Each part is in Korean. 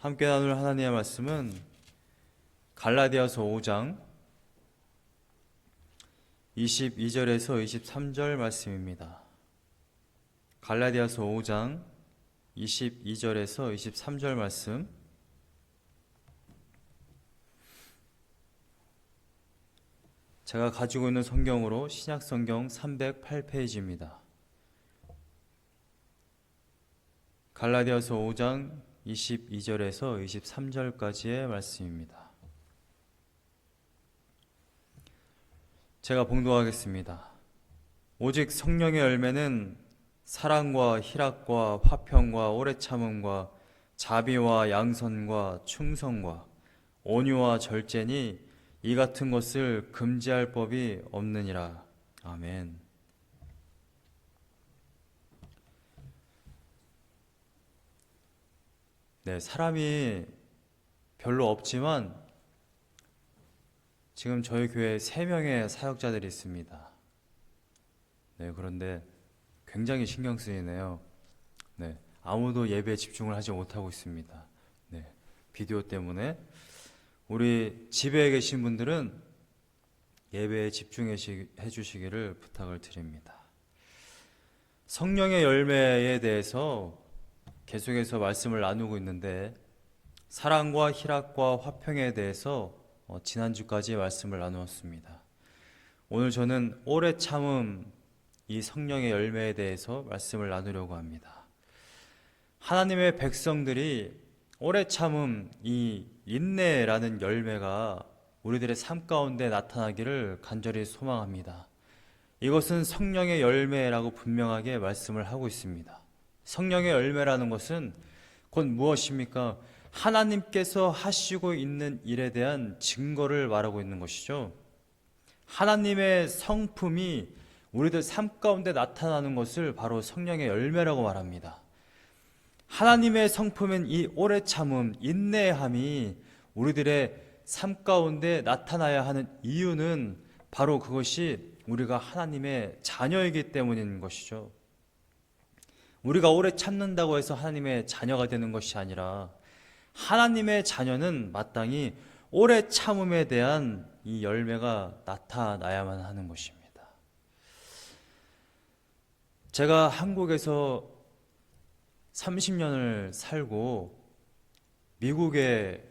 함께 나눌 하나님의 말씀은 갈라디아서 5장 22절에서 23절 말씀입니다. 갈라디아서 5장 22절에서 23절 말씀, 제가 가지고 있는 성경으로 신약성경 308페이지입니다. 갈라디아서 5장 22절에서 23절까지의 말씀입니다. 제가 봉독하겠습니다. 오직 성령의 열매는 사랑과 희락과 화평과 오래 참음과 자비와 양선과 충성과 온유와 절제니 이 같은 것을 금지할 법이 없느니라. 아멘. 네, 사람이 별로 없지만 지금 저희 교회에 3명의 사역자들이 있습니다. 네, 그런데 굉장히 신경 쓰이네요. 네, 아무도 예배에 집중을 하지 못하고 있습니다. 네, 비디오 때문에. 우리 집에 계신 분들은 예배에 집중해 주시기를 부탁을 드립니다. 성령의 열매에 대해서 계속해서 말씀을 나누고 있는데, 사랑과 희락과 화평에 대해서 지난주까지 말씀을 나누었습니다. 오늘 저는 오래 참음, 이 성령의 열매에 대해서 말씀을 나누려고 합니다. 하나님의 백성들이 오래 참음, 이 인내라는 열매가 우리들의 삶 가운데 나타나기를 간절히 소망합니다. 이것은 성령의 열매라고 분명하게 말씀을 하고 있습니다. 성령의 열매라는 것은 곧 무엇입니까? 하나님께서 하시고 있는 일에 대한 증거를 말하고 있는 것이죠. 하나님의 성품이 우리들 삶 가운데 나타나는 것을 바로 성령의 열매라고 말합니다. 하나님의 성품인 이 오래 참음, 인내함이 우리들의 삶 가운데 나타나야 하는 이유는 바로 그것이 우리가 하나님의 자녀이기 때문인 것이죠. 우리가 오래 참는다고 해서 하나님의 자녀가 되는 것이 아니라, 하나님의 자녀는 마땅히 오래 참음에 대한 이 열매가 나타나야만 하는 것입니다. 제가 한국에서 30년을 살고 미국에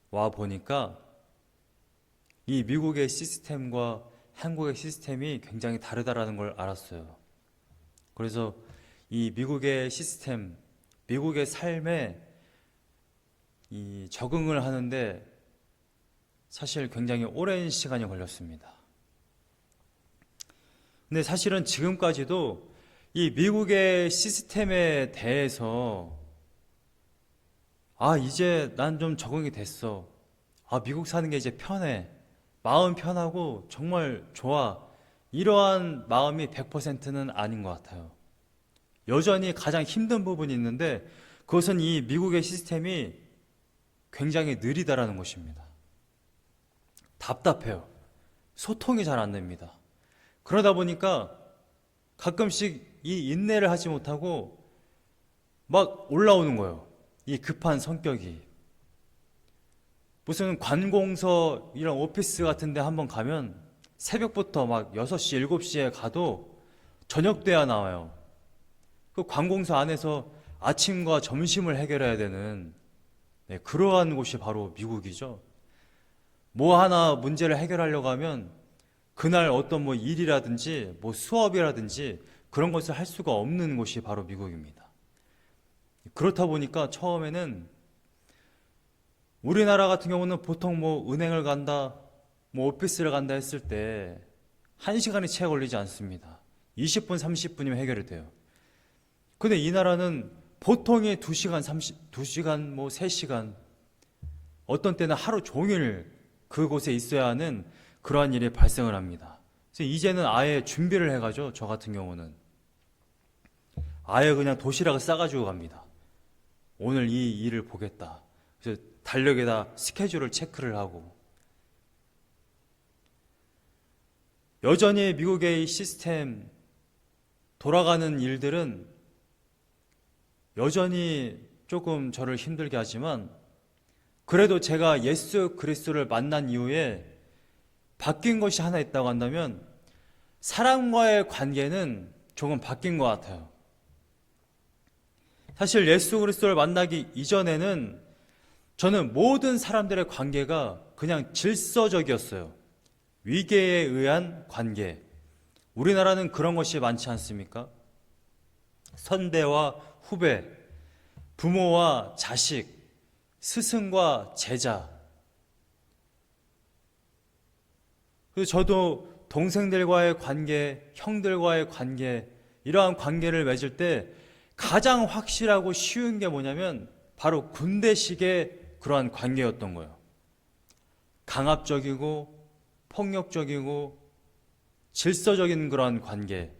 와 보니까 이 미국의 시스템과 한국의 시스템이 굉장히 다르다라는 걸 알았어요. 그래서 이 미국의 시스템, 미국의 삶에 이 적응을 하는데 사실 굉장히 오랜 시간이 걸렸습니다. 근데 사실은 지금까지도 이 미국의 시스템에 대해서 이제 난 좀 적응이 됐어. 미국 사는 게 이제 편해. 마음 편하고 정말 좋아. 이러한 마음이 100%는 아닌 것 같아요. 여전히 가장 힘든 부분이 있는데, 그것은 이 미국의 시스템이 굉장히 느리다라는 것입니다. 답답해요. 소통이 잘 안 됩니다. 그러다 보니까 가끔씩 이 인내를 하지 못하고 막 올라오는 거예요. 이 급한 성격이. 무슨 관공서 이런 오피스 같은 데 한번 가면 새벽부터 막 6시, 7시에 가도 저녁 돼야 나와요. 그 관공서 안에서 아침과 점심을 해결해야 되는, 그러한 곳이 바로 미국이죠. 뭐 하나 문제를 해결하려고 하면 그날 어떤 일이라든지 수업이라든지 그런 것을 할 수가 없는 곳이 바로 미국입니다. 그렇다 보니까 처음에는 우리나라 같은 경우는 보통 은행을 간다, 오피스를 간다 했을 때 1시간이 채 걸리지 않습니다. 20분, 30분이면 해결이 돼요. 근데 이 나라는 보통이 2시간, 2시간, 3시간, 어떤 때는 하루 종일 그곳에 있어야 하는 그러한 일이 발생을 합니다. 그래서 이제는 아예 준비를 해가죠. 저 같은 경우는 아예 그냥 도시락을 싸가지고 갑니다. 오늘 이 일을 보겠다. 그래서 달력에다 스케줄을 체크를 하고. 여전히 미국의 시스템, 돌아가는 일들은 여전히 조금 저를 힘들게 하지만 그래도 제가 예수 그리스도를 만난 이후에 바뀐 것이 하나 있다고 한다면 사람과의 관계는 조금 바뀐 것 같아요. 사실 예수 그리스도를 만나기 이전에는 저는 모든 사람들의 관계가 그냥 질서적이었어요. 위계에 의한 관계. 우리나라는 그런 것이 많지 않습니까? 선배와 후배, 부모와 자식, 스승과 제자. 그래서 저도 동생들과의 관계, 형들과의 관계, 이러한 관계를 맺을 때 가장 확실하고 쉬운 게 뭐냐면 바로 군대식의 그러한 관계였던 거예요. 강압적이고 폭력적이고 질서적인 그러한 관계.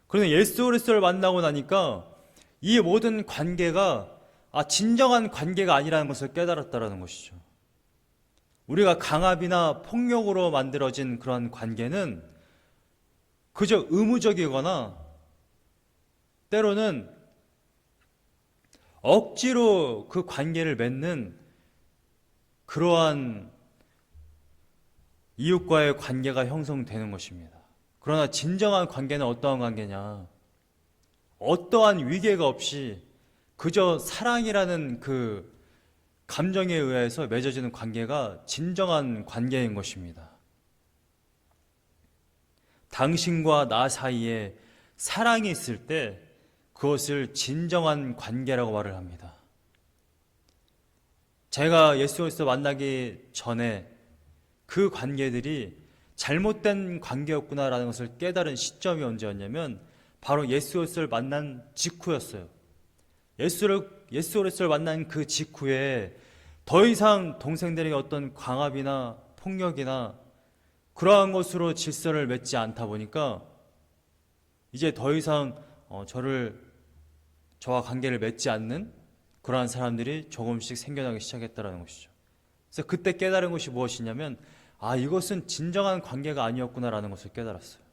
그런데 예수 그리스도를 만나고 나니까 이 모든 관계가 진정한 관계가 아니라는 것을 깨달았다는 것이죠. 우리가 강압이나 폭력으로 만들어진 그런 관계는 그저 의무적이거나 때로는 억지로 그 관계를 맺는 그러한 이웃과의 관계가 형성되는 것입니다. 그러나 진정한 관계는 어떠한 관계냐? 어떠한 위계가 없이 그저 사랑이라는 그 감정에 의해서 맺어지는 관계가 진정한 관계인 것입니다. 당신과 나 사이에 사랑이 있을 때 그것을 진정한 관계라고 말을 합니다. 제가 예수 그리스도 만나기 전에 그 관계들이 잘못된 관계였구나라는 것을 깨달은 시점이 언제였냐면 바로 예수 그리스도를 만난 직후였어요. 예수 그리스도를 만난 그 직후에 더 이상 동생들에게 어떤 강압이나 폭력이나 그러한 것으로 질서를 맺지 않다 보니까 이제 더 이상 저와 관계를 맺지 않는 그러한 사람들이 조금씩 생겨나기 시작했다는 것이죠. 그래서 그때 깨달은 것이 무엇이냐면 이것은 진정한 관계가 아니었구나라는 것을 깨달았어요.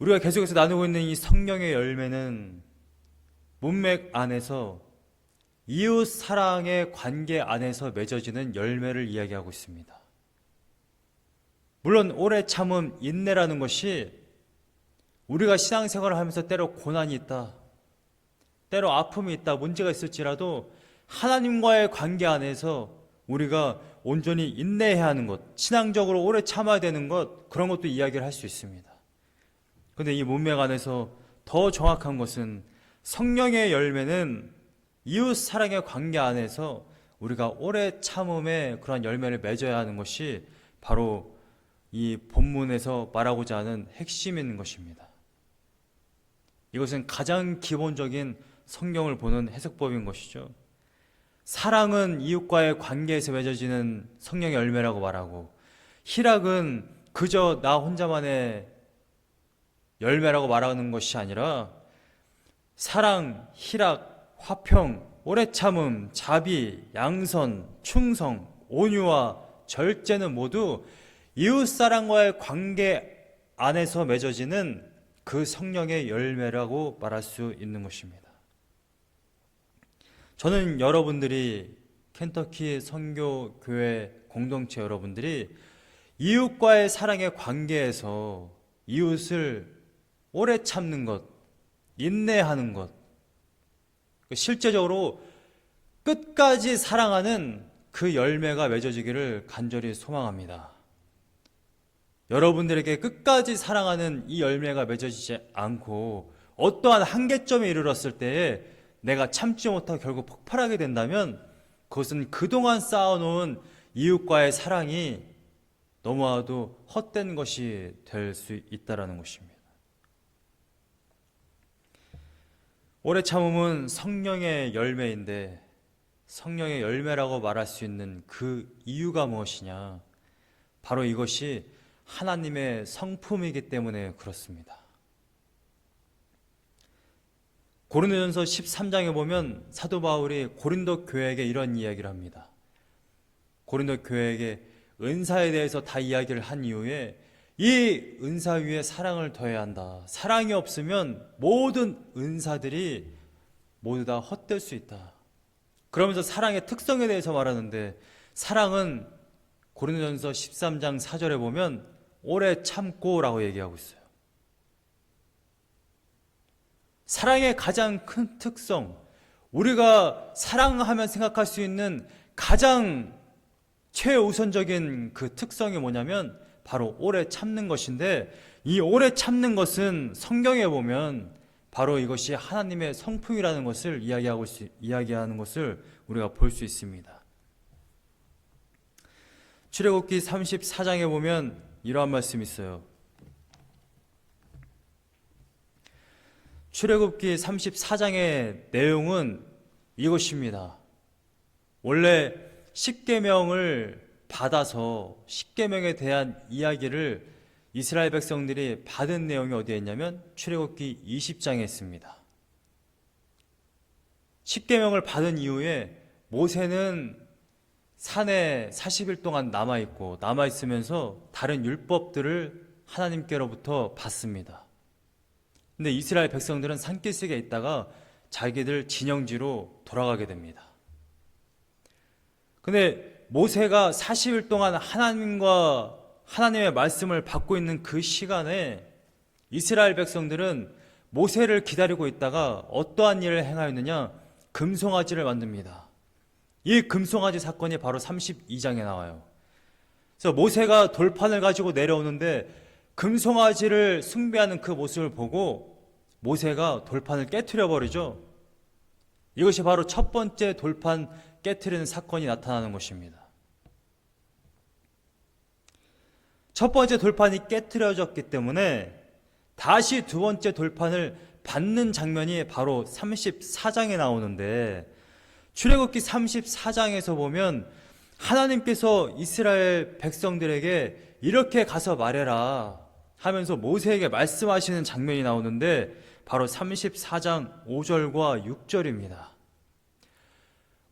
우리가 계속해서 나누고 있는 이 성령의 열매는 문맥 안에서 이웃 사랑의 관계 안에서 맺어지는 열매를 이야기하고 있습니다. 물론 오래 참음, 인내라는 것이 우리가 신앙생활을 하면서 때로 고난이 있다, 때로 아픔이 있다, 문제가 있을지라도 하나님과의 관계 안에서 우리가 온전히 인내해야 하는 것, 신앙적으로 오래 참아야 되는 것, 그런 것도 이야기를 할 수 있습니다. 그런데 이 문맥 안에서 더 정확한 것은 성령의 열매는 이웃 사랑의 관계 안에서 우리가 오래 참음의 그러한 열매를 맺어야 하는 것이 바로 이 본문에서 말하고자 하는 핵심인 것입니다. 이것은 가장 기본적인 성경을 보는 해석법인 것이죠. 사랑은 이웃과의 관계에서 맺어지는 성령의 열매라고 말하고, 희락은 그저 나 혼자만의 열매라고 말하는 것이 아니라 사랑, 희락, 화평, 오래 참음, 자비, 양선, 충성, 온유와 절제는 모두 이웃사랑과의 관계 안에서 맺어지는 그 성령의 열매라고 말할 수 있는 것입니다. 저는 여러분들이, 켄터키 선교교회 공동체 여러분들이 이웃과의 사랑의 관계에서 이웃을 오래 참는 것, 인내하는 것, 실제적으로 끝까지 사랑하는 그 열매가 맺어지기를 간절히 소망합니다. 여러분들에게 끝까지 사랑하는 이 열매가 맺어지지 않고 어떠한 한계점에 이르렀을 때에 내가 참지 못하고 결국 폭발하게 된다면 그것은 그동안 쌓아놓은 이웃과의 사랑이 너무나도 헛된 것이 될 수 있다는 것입니다. 오래 참음은 성령의 열매인데 성령의 열매라고 말할 수 있는 그 이유가 무엇이냐? 바로 이것이 하나님의 성품이기 때문에 그렇습니다. 고린도전서 13장에 보면 사도 바울이 고린도 교회에게 이런 이야기를 합니다. 고린도 교회에게 은사에 대해서 다 이야기를 한 이후에 이 은사 위에 사랑을 더해야 한다. 사랑이 없으면 모든 은사들이 모두 다 헛될 수 있다. 그러면서 사랑의 특성에 대해서 말하는데, 사랑은 고린도전서 13장 4절에 보면 오래 참고라고 얘기하고 있어요. 사랑의 가장 큰 특성, 우리가 사랑하면 생각할 수 있는 가장 최우선적인 그 특성이 뭐냐면 바로 오래 참는 것인데, 이 오래 참는 것은 성경에 보면 바로 이것이 하나님의 성품이라는 것을 이야기하는 것을 우리가 볼 수 있습니다. 출애굽기 34장에 보면 이러한 말씀이 있어요. 출애굽기 34장의 내용은 이것입니다. 원래 십계명을 받아서 십계명에 대한 이야기를 이스라엘 백성들이 받은 내용이 어디에 있냐면 출애굽기 20장에 있습니다. 십계명을 받은 이후에 모세는 산에 40일 동안 남아있으면서 다른 율법들을 하나님께로부터 받습니다. 근데 이스라엘 백성들은 산기슭에 있다가 자기들 진영지로 돌아가게 됩니다. 근데 모세가 40일 동안 하나님의 말씀을 받고 있는 그 시간에 이스라엘 백성들은 모세를 기다리고 있다가 어떠한 일을 행하였느냐? 금송아지를 만듭니다. 이 금송아지 사건이 바로 32장에 나와요. 그래서 모세가 돌판을 가지고 내려오는데 금송아지를 숭배하는 그 모습을 보고 모세가 돌판을 깨트려 버리죠. 이것이 바로 첫 번째 돌판 깨트리는 사건이 나타나는 것입니다. 첫 번째 돌판이 깨트려졌기 때문에 다시 두 번째 돌판을 받는 장면이 바로 34장에 나오는데, 출애굽기 34장에서 보면 하나님께서 이스라엘 백성들에게 이렇게 가서 말해라 하면서 모세에게 말씀하시는 장면이 나오는데 바로 34장 5절과 6절입니다.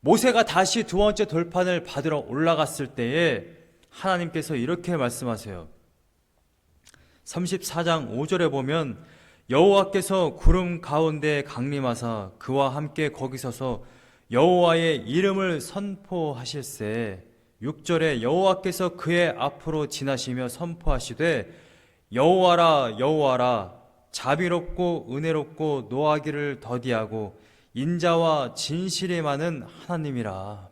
모세가 다시 두 번째 돌판을 받으러 올라갔을 때에 하나님께서 이렇게 말씀하세요. 34장 5절에 보면 여호와께서 구름 가운데 강림하사 그와 함께 거기 서서 여호와의 이름을 선포하실세. 6절에 여호와께서 그의 앞으로 지나시며 선포하시되 여호와라 여호와라 자비롭고 은혜롭고 노하기를 더디하고 인자와 진실이 많은 하나님이라.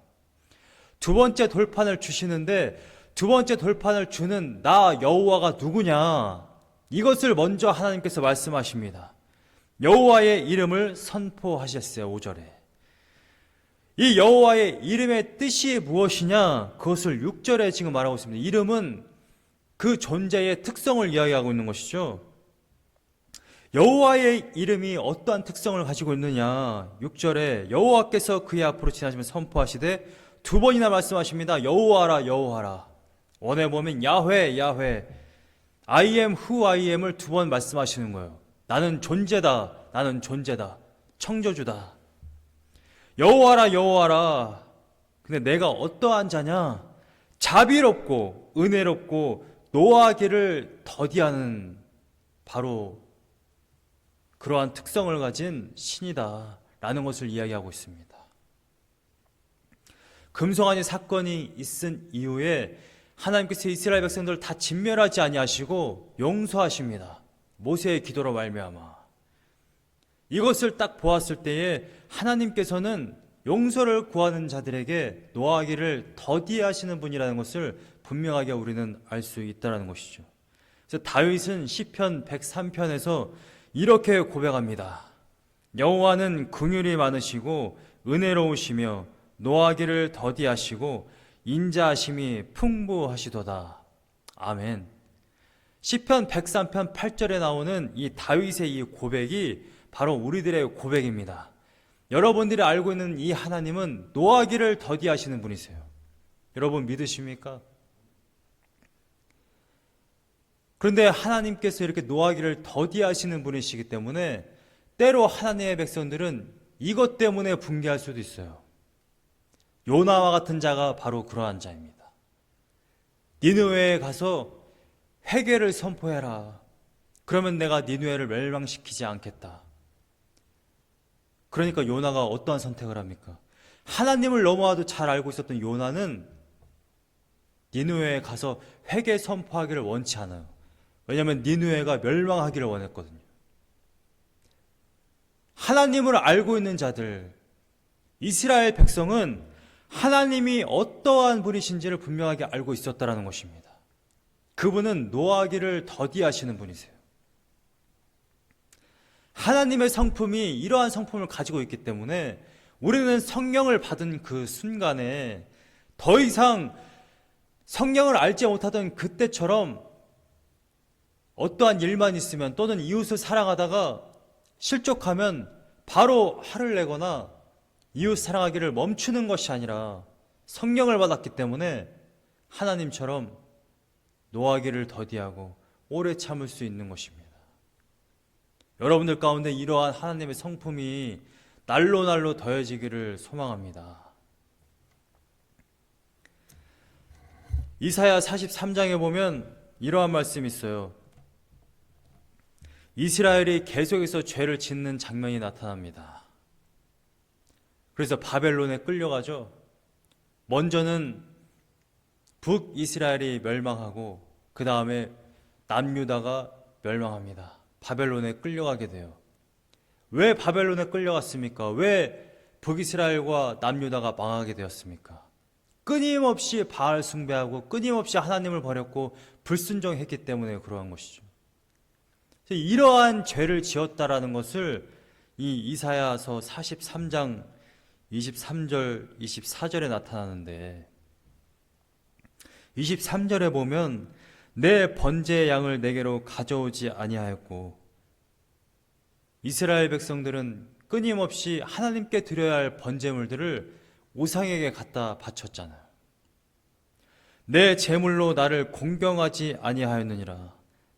두 번째 돌판을 주시는데 두 번째 돌판을 주는 나 여호와가 누구냐? 이것을 먼저 하나님께서 말씀하십니다. 여호와의 이름을 선포하셨어요. 5절에. 이 여호와의 이름의 뜻이 무엇이냐? 그것을 6절에 지금 말하고 있습니다. 이름은 그 존재의 특성을 이야기하고 있는 것이죠. 여호와의 이름이 어떠한 특성을 가지고 있느냐? 6절에 여호와께서 그의 앞으로 지나시며 선포하시되 두 번이나 말씀하십니다. 여호와라 여호와라. 원에 보면 야훼 야훼 I am who I am을 두 번 말씀하시는 거예요. 나는 존재다. 나는 존재다. 창조주다. 여호와라 여호와라. 근데 내가 어떠한 자냐? 자비롭고 은혜롭고 노하기를 더디하는 바로 그러한 특성을 가진 신이다 라는 것을 이야기하고 있습니다. 금송아지 사건이 있은 이후에 하나님께서 이스라엘 백성들을 다 진멸하지 아니하시고 용서하십니다. 모세의 기도로 말미암아. 이것을 딱 보았을 때에 하나님께서는 용서를 구하는 자들에게 노하기를 더디하시는 분이라는 것을 분명하게 우리는 알 수 있다는 것이죠. 그래서 다윗은 시편 103편에서 이렇게 고백합니다. 여호와는 긍휼이 많으시고 은혜로우시며 노하기를 더디하시고 인자하심이 풍부하시도다. 아멘. 시편 103편 8절에 나오는 이 다윗의 이 고백이 바로 우리들의 고백입니다. 여러분들이 알고 있는 이 하나님은 노하기를 더디하시는 분이세요. 여러분 믿으십니까? 그런데 하나님께서 이렇게 노하기를 더디하시는 분이시기 때문에 때로 하나님의 백성들은 이것 때문에 붕괴할 수도 있어요. 요나와 같은 자가 바로 그러한 자입니다. 니느웨에 가서 회개를 선포해라. 그러면 내가 니느웨를 멸망시키지 않겠다. 그러니까 요나가 어떠한 선택을 합니까? 하나님을 너무나도 잘 알고 있었던 요나는 니느웨에 가서 회개 선포하기를 원치 않아요. 왜냐하면 니느웨가 멸망하기를 원했거든요. 하나님을 알고 있는 자들, 이스라엘 백성은 하나님이 어떠한 분이신지를 분명하게 알고 있었다는 것입니다. 그분은 노하기를 더디하시는 분이세요. 하나님의 성품이 이러한 성품을 가지고 있기 때문에 우리는 성령을 받은 그 순간에 더 이상 성령을 알지 못하던 그때처럼 어떠한 일만 있으면 또는 이웃을 사랑하다가 실족하면 바로 화를 내거나 이웃 사랑하기를 멈추는 것이 아니라 성령을 받았기 때문에 하나님처럼 노하기를 더디하고 오래 참을 수 있는 것입니다. 여러분들 가운데 이러한 하나님의 성품이 날로 날로 더해지기를 소망합니다. 이사야 43장에 보면 이러한 말씀이 있어요. 이스라엘이 계속해서 죄를 짓는 장면이 나타납니다. 그래서 바벨론에 끌려가죠. 먼저는 북이스라엘이 멸망하고 그 다음에 남유다가 멸망합니다. 바벨론에 끌려가게 돼요. 왜 바벨론에 끌려갔습니까? 왜 북이스라엘과 남유다가 망하게 되었습니까? 끊임없이 바알 숭배하고 끊임없이 하나님을 버렸고 불순종했기 때문에 그러한 것이죠. 이러한 죄를 지었다라는 것을 이 이사야서 43장 23절, 24절에 나타나는데 23절에 보면 내 번제의 양을 내게로 가져오지 아니하였고 이스라엘 백성들은 끊임없이 하나님께 드려야 할 번제물들을 우상에게 갖다 바쳤잖아요. 내 제물로 나를 공경하지 아니하였느니라.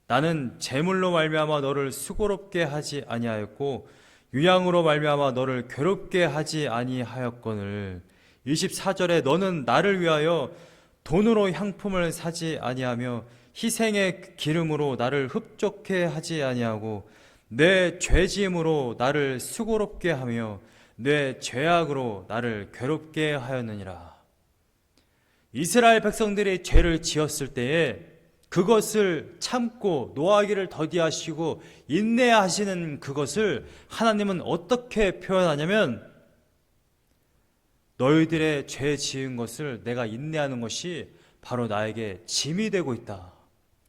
나는 제물로 말미암아 너를 수고롭게 하지 아니하였고 유향으로 말미암아 너를 괴롭게 하지 아니하였거늘. 24절에 너는 나를 위하여 돈으로 향품을 사지 아니하며 희생의 기름으로 나를 흡족해 하지 아니하고 내 죄짐으로 나를 수고롭게 하며 내 죄악으로 나를 괴롭게 하였느니라. 이스라엘 백성들이 죄를 지었을 때에 그것을 참고 노하기를 더디하시고 인내하시는 그것을 하나님은 어떻게 표현하냐면 너희들의 죄 지은 것을 내가 인내하는 것이 바로 나에게 짐이 되고 있다.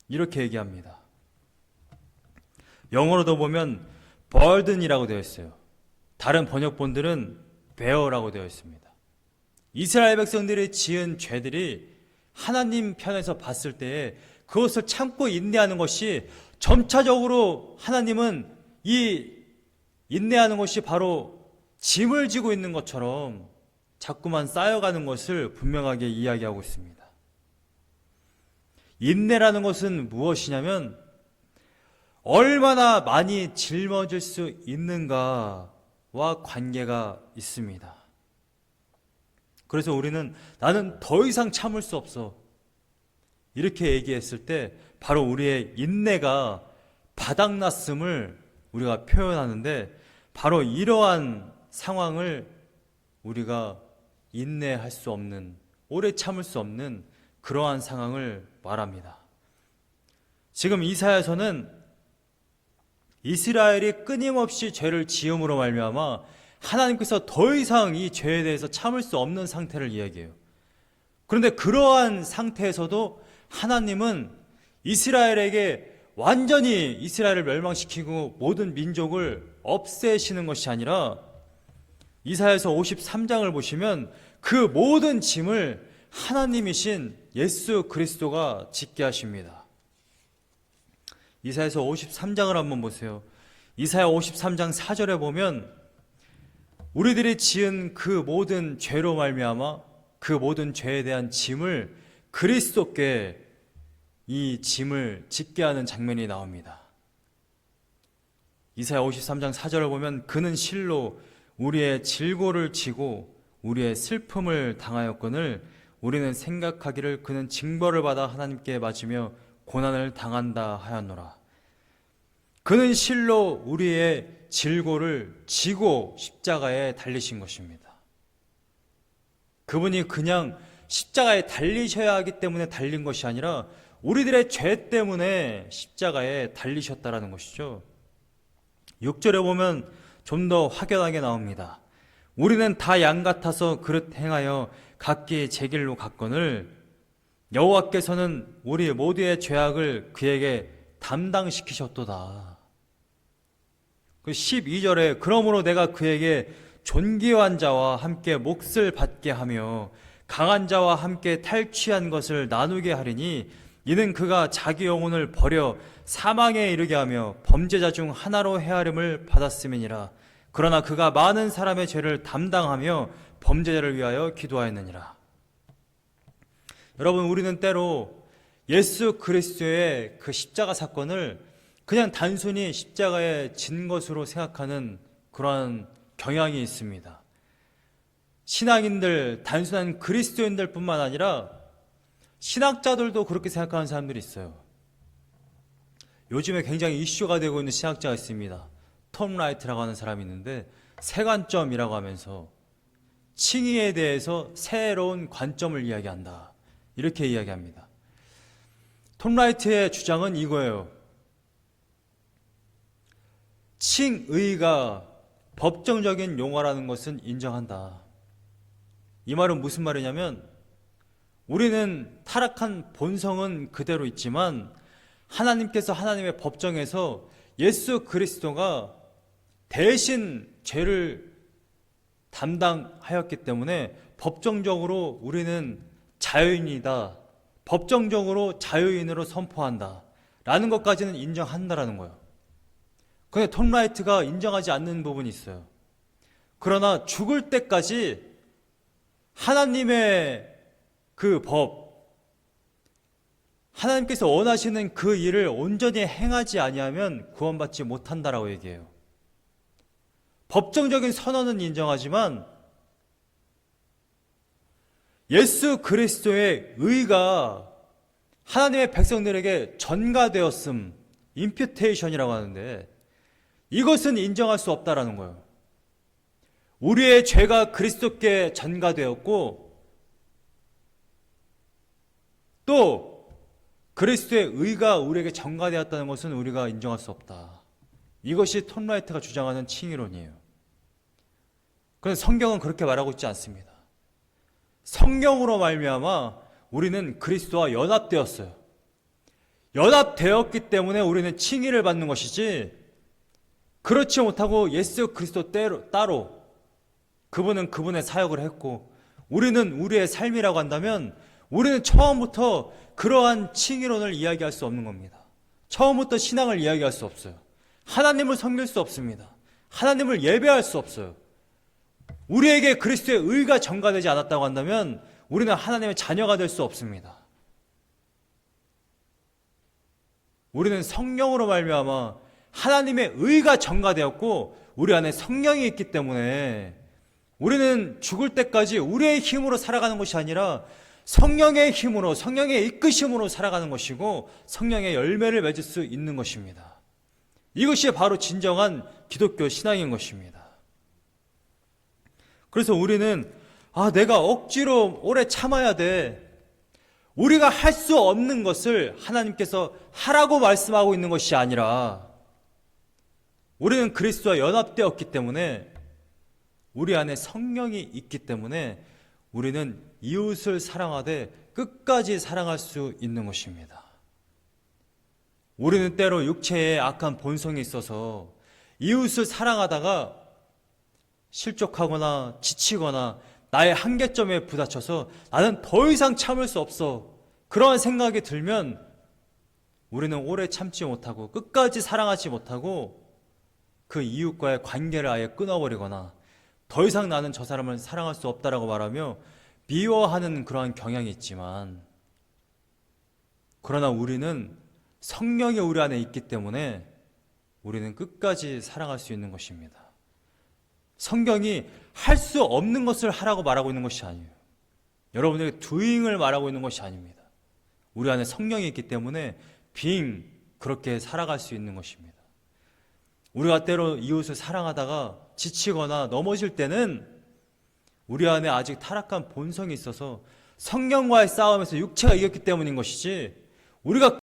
이렇게 얘기합니다. 영어로도 보면 burden이라고 되어 있어요. 다른 번역본들은 bear라고 되어 있습니다. 이스라엘 백성들이 지은 죄들이 하나님 편에서 봤을 때에 그것을 참고 인내하는 것이 점차적으로 하나님은 이 인내하는 것이 바로 짐을 지고 있는 것처럼 자꾸만 쌓여가는 것을 분명하게 이야기하고 있습니다. 인내라는 것은 무엇이냐면 얼마나 많이 짊어질 수 있는가와 관계가 있습니다. 그래서 우리는 나는 더 이상 참을 수 없어 이렇게 얘기했을 때 바로 우리의 인내가 바닥났음을 우리가 표현하는데 바로 이러한 상황을 우리가 인내할 수 없는, 오래 참을 수 없는 그러한 상황을 말합니다. 지금 이사야서는 이스라엘이 끊임없이 죄를 지음으로 말미암아 하나님께서 더 이상 이 죄에 대해서 참을 수 없는 상태를 이야기해요. 그런데 그러한 상태에서도 하나님은 이스라엘에게 완전히 이스라엘을 멸망시키고 모든 민족을 없애시는 것이 아니라 이사야서 53장을 보시면 그 모든 짐을 하나님이신 예수 그리스도가 짓게 하십니다. 이사야서 53장을 한번 보세요. 이사야 53장 4절에 보면 우리들이 지은 그 모든 죄로 말미암아 그 모든 죄에 대한 짐을 그리스도께 이 짐을 짓게 하는 장면이 나옵니다. 이사야 53장 4절을 보면 그는 실로 우리의 질고를 지고 우리의 슬픔을 당하였거늘 우리는 생각하기를 그는 징벌을 받아 하나님께 맞으며 고난을 당한다 하였노라. 그는 실로 우리의 질고를 지고 십자가에 달리신 것입니다. 그분이 그냥 십자가에 달리셔야 하기 때문에 달린 것이 아니라 우리들의 죄 때문에 십자가에 달리셨다라는 것이죠. 6절에 보면 좀 더 확연하게 나옵니다. 우리는 다 양 같아서 그릇 행하여 각기 제 길로 갔거늘 여호와께서는 우리 모두의 죄악을 그에게 담당시키셨도다. 그 12절에 그러므로 내가 그에게 존귀한 자와 함께 몫을 받게 하며 강한 자와 함께 탈취한 것을 나누게 하리니 이는 그가 자기 영혼을 버려 사망에 이르게 하며 범죄자 중 하나로 헤아림을 받았음이니라. 그러나 그가 많은 사람의 죄를 담당하며 범죄자를 위하여 기도하였느니라. 여러분, 우리는 때로 예수 그리스도의 그 십자가 사건을 그냥 단순히 십자가에 진 것으로 생각하는 그러한 경향이 있습니다. 신앙인들, 단순한 그리스도인들 뿐만 아니라 신학자들도 그렇게 생각하는 사람들이 있어요. 요즘에 굉장히 이슈가 되고 있는 신학자가 있습니다. 톰 라이트라고 하는 사람이 있는데 세관점이라고 하면서 칭의에 대해서 새로운 관점을 이야기한다, 이렇게 이야기합니다. 톰 라이트의 주장은 이거예요. 칭의가 법정적인 용어라는 것은 인정한다. 이 말은 무슨 말이냐면 우리는 타락한 본성은 그대로 있지만 하나님께서 하나님의 법정에서 예수 그리스도가 대신 죄를 담당하였기 때문에 법정적으로 우리는 자유인이다, 법정적으로 자유인으로 선포한다 라는 것까지는 인정한다라는 거예요. 근데 톰 라이트가 인정하지 않는 부분이 있어요. 그러나 죽을 때까지 하나님의 그 법, 하나님께서 원하시는 그 일을 온전히 행하지 아니하면 구원받지 못한다라고 얘기해요. 법정적인 선언은 인정하지만 예수 그리스도의 의가 하나님의 백성들에게 전가되었음, 임퓨테이션이라고 하는데 이것은 인정할 수 없다라는 거예요. 우리의 죄가 그리스도께 전가되었고 또 그리스도의 의가 우리에게 전가되었다는 것은 우리가 인정할 수 없다. 이것이 톰 라이트가 주장하는 칭의론이에요. 그런데 성경은 그렇게 말하고 있지 않습니다. 성령으로 말미암아 우리는 그리스도와 연합되었어요. 연합되었기 때문에 우리는 칭의를 받는 것이지, 그렇지 못하고 예수 그리스도 따로 그분은 그분의 사역을 했고 우리는 우리의 삶이라고 한다면 우리는 처음부터 그러한 칭의론을 이야기할 수 없는 겁니다. 처음부터 신앙을 이야기할 수 없어요. 하나님을 섬길 수 없습니다. 하나님을 예배할 수 없어요. 우리에게 그리스도의 의가 전가되지 않았다고 한다면 우리는 하나님의 자녀가 될 수 없습니다. 우리는 성령으로 말미암아 하나님의 의가 전가되었고 우리 안에 성령이 있기 때문에 우리는 죽을 때까지 우리의 힘으로 살아가는 것이 아니라 성령의 힘으로, 성령의 이끄심으로 살아가는 것이고 성령의 열매를 맺을 수 있는 것입니다. 이것이 바로 진정한 기독교 신앙인 것입니다. 그래서 우리는 내가 억지로 오래 참아야 돼, 우리가 할 수 없는 것을 하나님께서 하라고 말씀하고 있는 것이 아니라 우리는 그리스도와 연합되었기 때문에 우리 안에 성령이 있기 때문에 우리는 이웃을 사랑하되 끝까지 사랑할 수 있는 것입니다. 우리는 때로 육체에 악한 본성이 있어서 이웃을 사랑하다가 실족하거나 지치거나 나의 한계점에 부딪혀서 나는 더 이상 참을 수 없어, 그러한 생각이 들면 우리는 오래 참지 못하고 끝까지 사랑하지 못하고 그 이웃과의 관계를 아예 끊어버리거나 더 이상 나는 저 사람을 사랑할 수 없다라고 말하며 미워하는 그러한 경향이 있지만, 그러나 우리는 성령이 우리 안에 있기 때문에 우리는 끝까지 사랑할 수 있는 것입니다. 성경이 할 수 없는 것을 하라고 말하고 있는 것이 아니에요. 여러분에게 doing을 말하고 있는 것이 아닙니다. 우리 안에 성령이 있기 때문에 빙 그렇게 살아갈 수 있는 것입니다. 우리가 때로 이웃을 사랑하다가 지치거나 넘어질 때는 우리 안에 아직 타락한 본성이 있어서 성령과의 싸움에서 육체가 이겼기 때문인 것이지, 우리가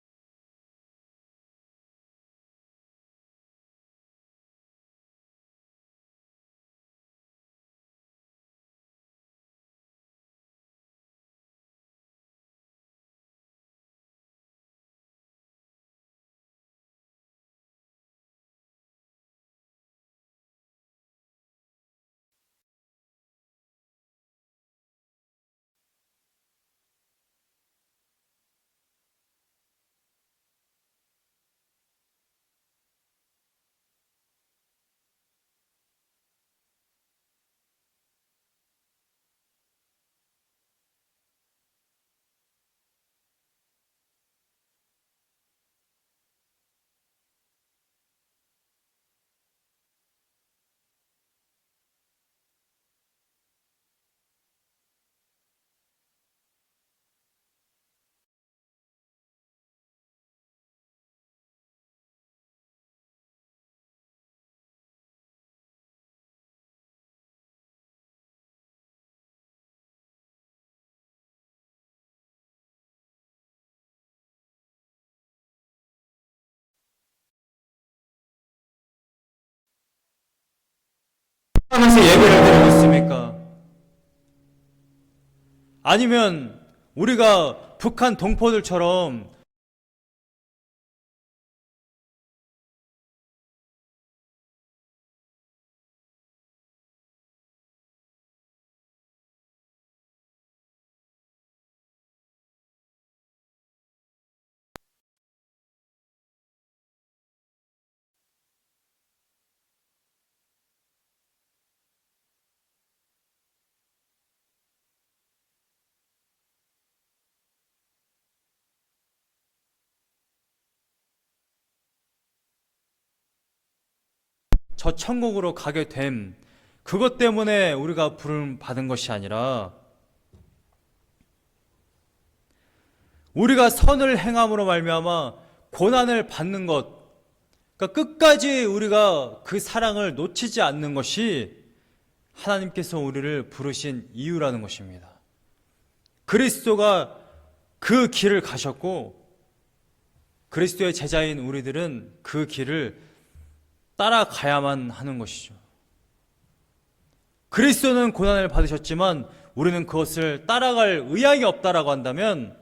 하면서 예배를 드리고 있습니까? 아니면 우리가 북한 동포들처럼 저 천국으로 가게 됨, 그것 때문에 우리가 부름 받은 것이 아니라 우리가 선을 행함으로 말미암아 고난을 받는 것, 그러니까 끝까지 우리가 그 사랑을 놓치지 않는 것이 하나님께서 우리를 부르신 이유라는 것입니다. 그리스도가 그 길을 가셨고 그리스도의 제자인 우리들은 그 길을 따라가야만 하는 것이죠. 그리스도는 고난을 받으셨지만 우리는 그것을 따라갈 의향이 없다라고 한다면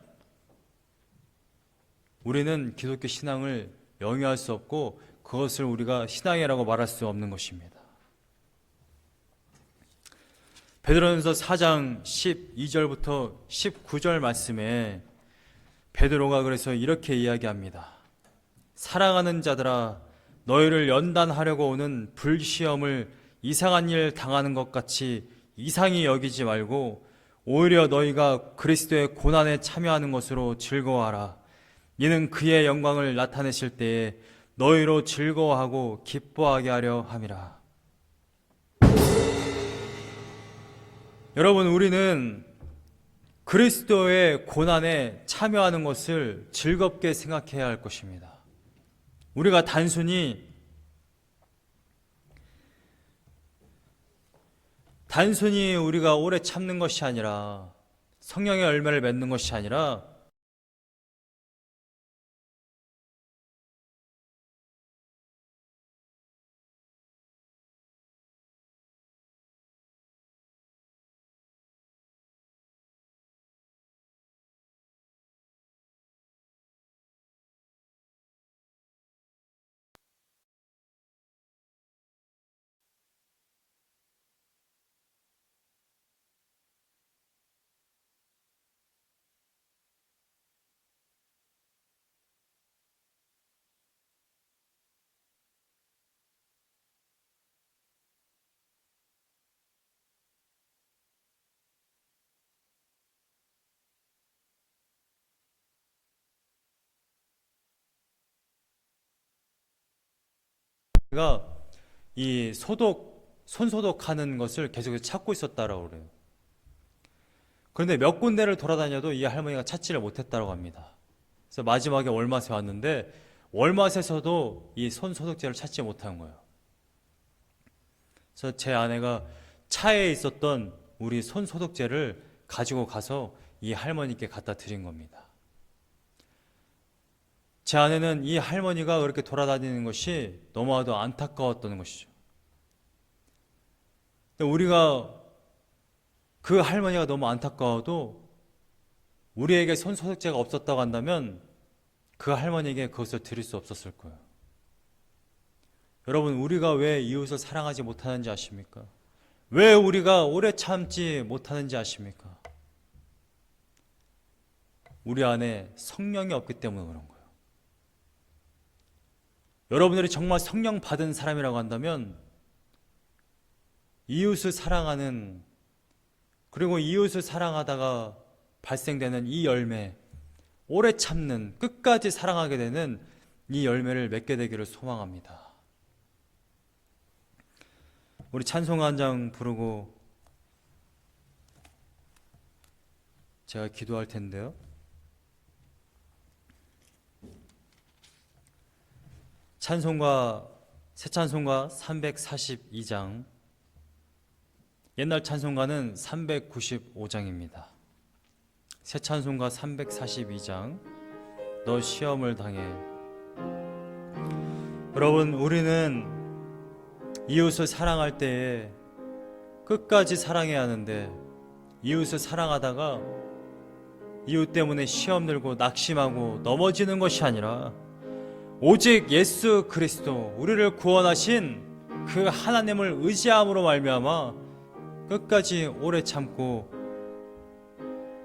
우리는 기독교 신앙을 영위할 수 없고 그것을 우리가 신앙이라고 말할 수 없는 것입니다. 베드로전서 4장 12절부터 19절 말씀에 베드로가 그래서 이렇게 이야기합니다. 사랑하는 자들아, 너희를 연단하려고 오는 불시험을 이상한 일 당하는 것 같이 이상히 여기지 말고 오히려 너희가 그리스도의 고난에 참여하는 것으로 즐거워하라. 이는 그의 영광을 나타내실 때에 너희로 즐거워하고 기뻐하게 하려 함이라. 여러분, 우리는 그리스도의 고난에 참여하는 것을 즐겁게 생각해야 할 것입니다. 우리가 단순히 우리가 오래 참는 것이 아니라 성령의 열매를 맺는 것이 아니라 우리가 이 손소독하는 것을 계속해서 찾고 있었다라고 그래요. 그런데 몇 군데를 돌아다녀도 이 할머니가 찾지를 못했다고 합니다. 그래서 마지막에 월맛에 왔는데 월맛에서도 이 손소독제를 찾지 못한 거예요. 그래서 제 아내가 차에 있었던 우리 손소독제를 가지고 가서 이 할머니께 갖다 드린 겁니다. 제 아내는 이 할머니가 그렇게 돌아다니는 것이 너무나도 안타까웠던 것이죠. 근데 우리가 그 할머니가 너무 안타까워도 우리에게 손소독제가 없었다고 한다면 그 할머니에게 그것을 드릴 수 없었을 거예요. 여러분, 우리가 왜 이웃을 사랑하지 못하는지 아십니까? 왜 우리가 오래 참지 못하는지 아십니까? 우리 안에 성령이 없기 때문에 그런 거예요. 여러분들이 정말 성령 받은 사람이라고 한다면 이웃을 사랑하는, 그리고 이웃을 사랑하다가 발생되는 이 열매, 오래 참는, 끝까지 사랑하게 되는 이 열매를 맺게 되기를 소망합니다. 우리 찬송 한 장 부르고 제가 기도할 텐데요. 찬송가, 새 찬송가 342장, 옛날 찬송가는 395장입니다. 새 찬송가 342장, 너 시험을 당해. 여러분, 우리는 이웃을 사랑할 때에 끝까지 사랑해야 하는데, 이웃을 사랑하다가 이웃 때문에 시험 들고 낙심하고 넘어지는 것이 아니라 오직 예수 그리스도, 우리를 구원하신 그 하나님을 의지함으로 말미암아 끝까지 오래 참고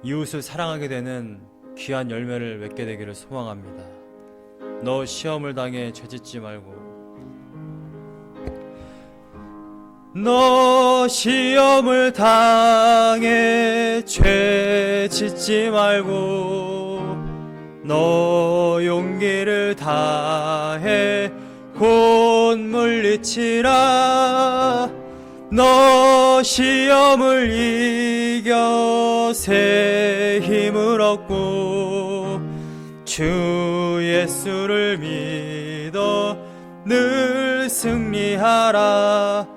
이웃을 사랑하게 되는 귀한 열매를 맺게 되기를 소망합니다. 너 시험을 당해 죄짓지 말고. 너 시험을 당해 죄짓지 말고, 너 용기를 다해 곧 물리치라. 너 시험을 이겨 새 힘을 얻고 주 예수를 믿어 늘 승리하라.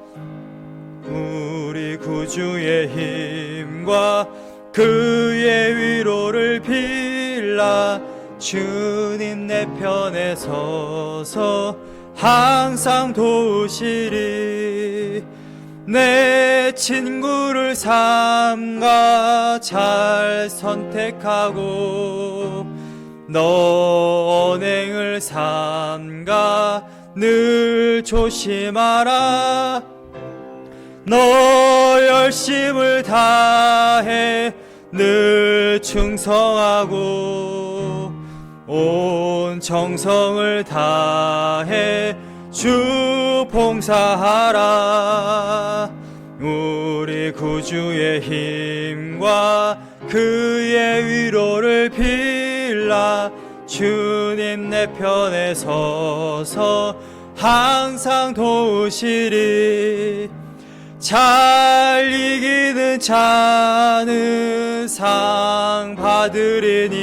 우리 구주의 힘과 그의 위로를 빌라. 주님 내 편에 서서 항상 도우시리. 내 친구를 삼가 잘 선택하고 너 언행을 삼가 늘 조심하라. 너 열심을 다해 늘 충성하고 온 정성을 다해 주 봉사하라. 우리 구주의 힘과 그의 위로를 빌라. 주님 내 편에 서서 항상 도우시리. 잘 이기는 자는 상 받으리니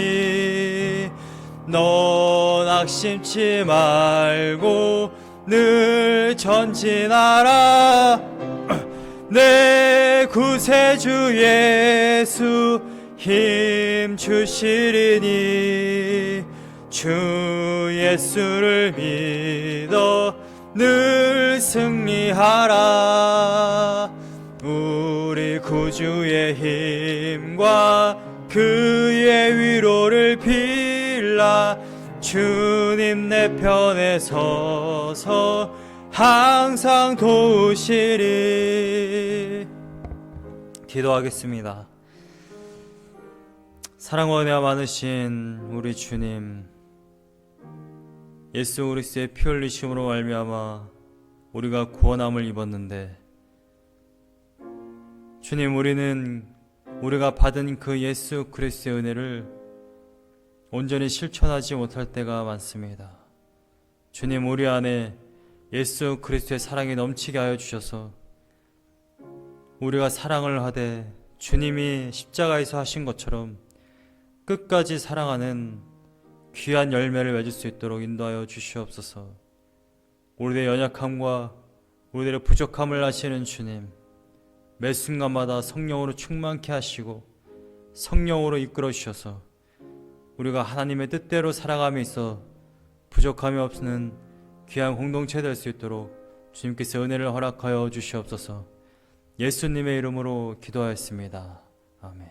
너 낙심치 말고 늘 전진하라. 내 구세주 예수 힘 주시리니 주 예수를 믿어 늘 승리하라. 우리 구주의 힘과 그의 위로를 빌라. 주님 내 편에 서서 항상 도우시리. 기도하겠습니다. 사랑과 은혜가 많으신 우리 주님, 예수 그리스도의 피 흘리심으로 말미암아 우리가 구원함을 입었는데, 주님, 우리가 받은 그 예수 그리스도의 은혜를 온전히 실천하지 못할 때가 많습니다. 주님, 우리 안에 예수 그리스도의 사랑이 넘치게 하여 주셔서 우리가 사랑을 하되 주님이 십자가에서 하신 것처럼 끝까지 사랑하는 귀한 열매를 맺을 수 있도록 인도하여 주시옵소서. 우리들의 연약함과 우리들의 부족함을 아시는 주님, 매 순간마다 성령으로 충만케 하시고 성령으로 이끌어 주셔서 우리가 하나님의 뜻대로 살아감에 있어 부족함이 없는 귀한 공동체 될 수 있도록 주님께서 은혜를 허락하여 주시옵소서. 예수님의 이름으로 기도하였습니다. 아멘.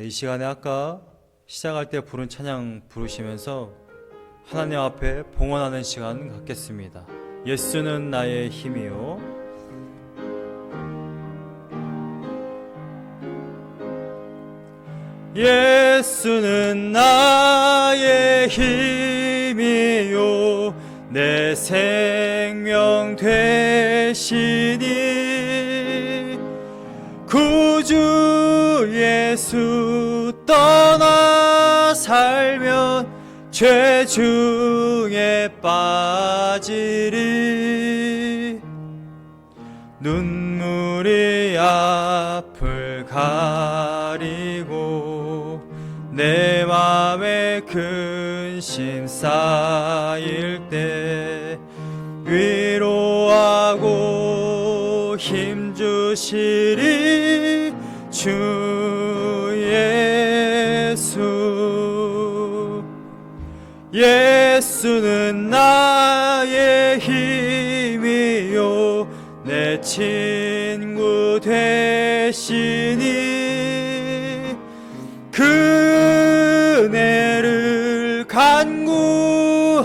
이 시간에 아까 시작할 때 부른 찬양 부르시면서 하나님 앞에 봉헌하는 시간 갖겠습니다. 예수는 나의 힘이요. 예수는 나의 힘이요 내 생명 되시니 구주 예수 떠나 살면 죄 중에 빠지리 눈물이 앞을 가리고 내 맘에 근심 쌓일 때 위로하고 힘주시리 주 예수. 예수는 나의 힘이요 내 친구 되시니 그네를 간구하면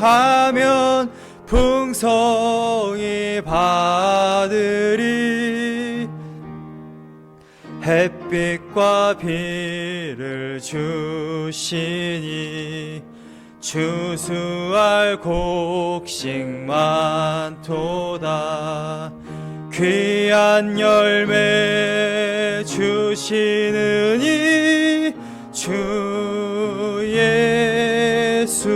풍성히 받으리 햇빛과 비를 주시니 추수할 곡식 많도다 귀한 열매 주시느니 주 예수.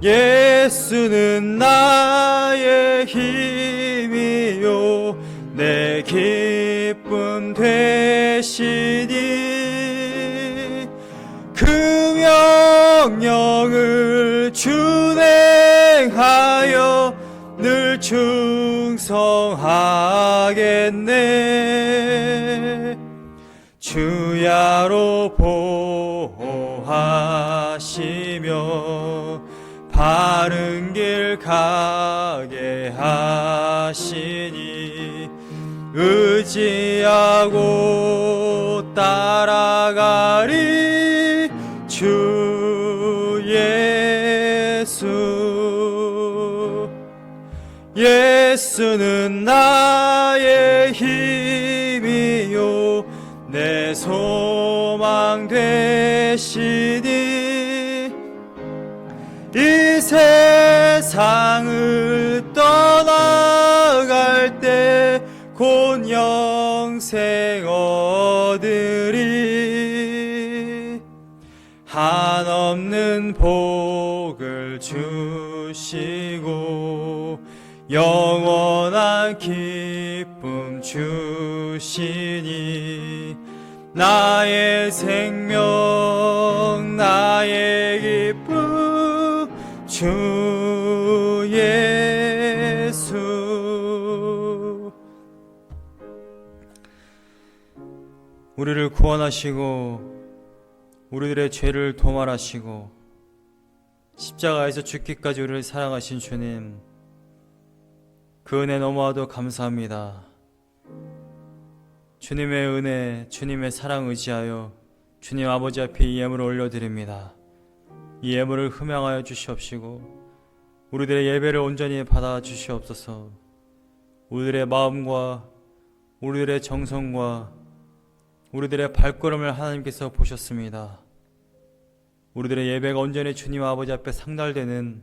예수는 나의 힘이요 내 기쁨 되시니 그 명령을 준행하여 늘 충성하겠네 주야로 보호하시며 바른 길 가게 하시니 의지하고 따라가리 주 예수. 예수는 나의 힘이요 내 소망 되시니 이 세상을 떠나갈 때 곧 영생 얻으리 한없는 복을 주시고 영원한 기쁨 주시니 나의 생명 나의 기쁨 주 예수. 우리를 구원하시고 우리들의 죄를 도말하시고 십자가에서 죽기까지 우리를 사랑하신 주님, 그 은혜 너무나도 감사합니다. 주님의 은혜, 주님의 사랑 의지하여 주님 아버지 앞에 이 예물을 올려드립니다. 이 예물을 흠양하여 주시옵시고 우리들의 예배를 온전히 받아 주시옵소서. 우리들의 마음과 우리들의 정성과 우리들의 발걸음을 하나님께서 보셨습니다. 우리들의 예배가 온전히 주님 아버지 앞에 상달되는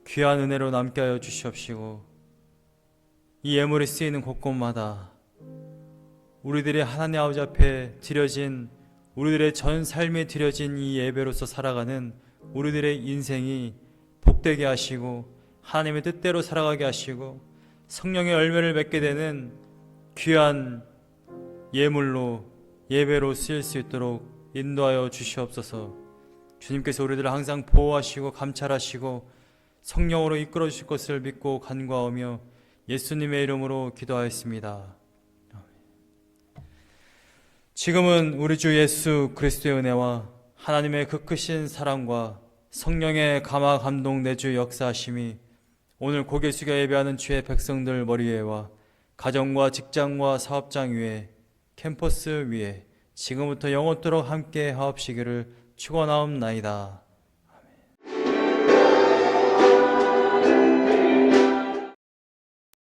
귀한 은혜로 남게 하여 주시옵시고 이 예물이 쓰이는 곳곳마다 우리들의 하나님 아버지 앞에 드려진 우리들의 전 삶에 드려진 이 예배로서 살아가는 우리들의 인생이 복되게 하시고 하나님의 뜻대로 살아가게 하시고 성령의 열매를 맺게 되는 귀한 예물로 예배로 쓰일 수 있도록 인도하여 주시옵소서. 주님께서 우리들을 항상 보호하시고 감찰하시고 성령으로 이끌어 주실 것을 믿고 간구하며 예수님의 이름으로 기도하였습니다. 지금은 우리 주 예수 그리스도의 은혜와 하나님의 그 크신 사랑과 성령의 감화 감동 내주 역사하심이 오늘 고개 숙여 예배하는 주의 백성들 머리 위에와 가정과 직장과 사업장 위에 캠퍼스 위에 지금부터 영원토록 함께 하옵시기를 축원하옵나이다.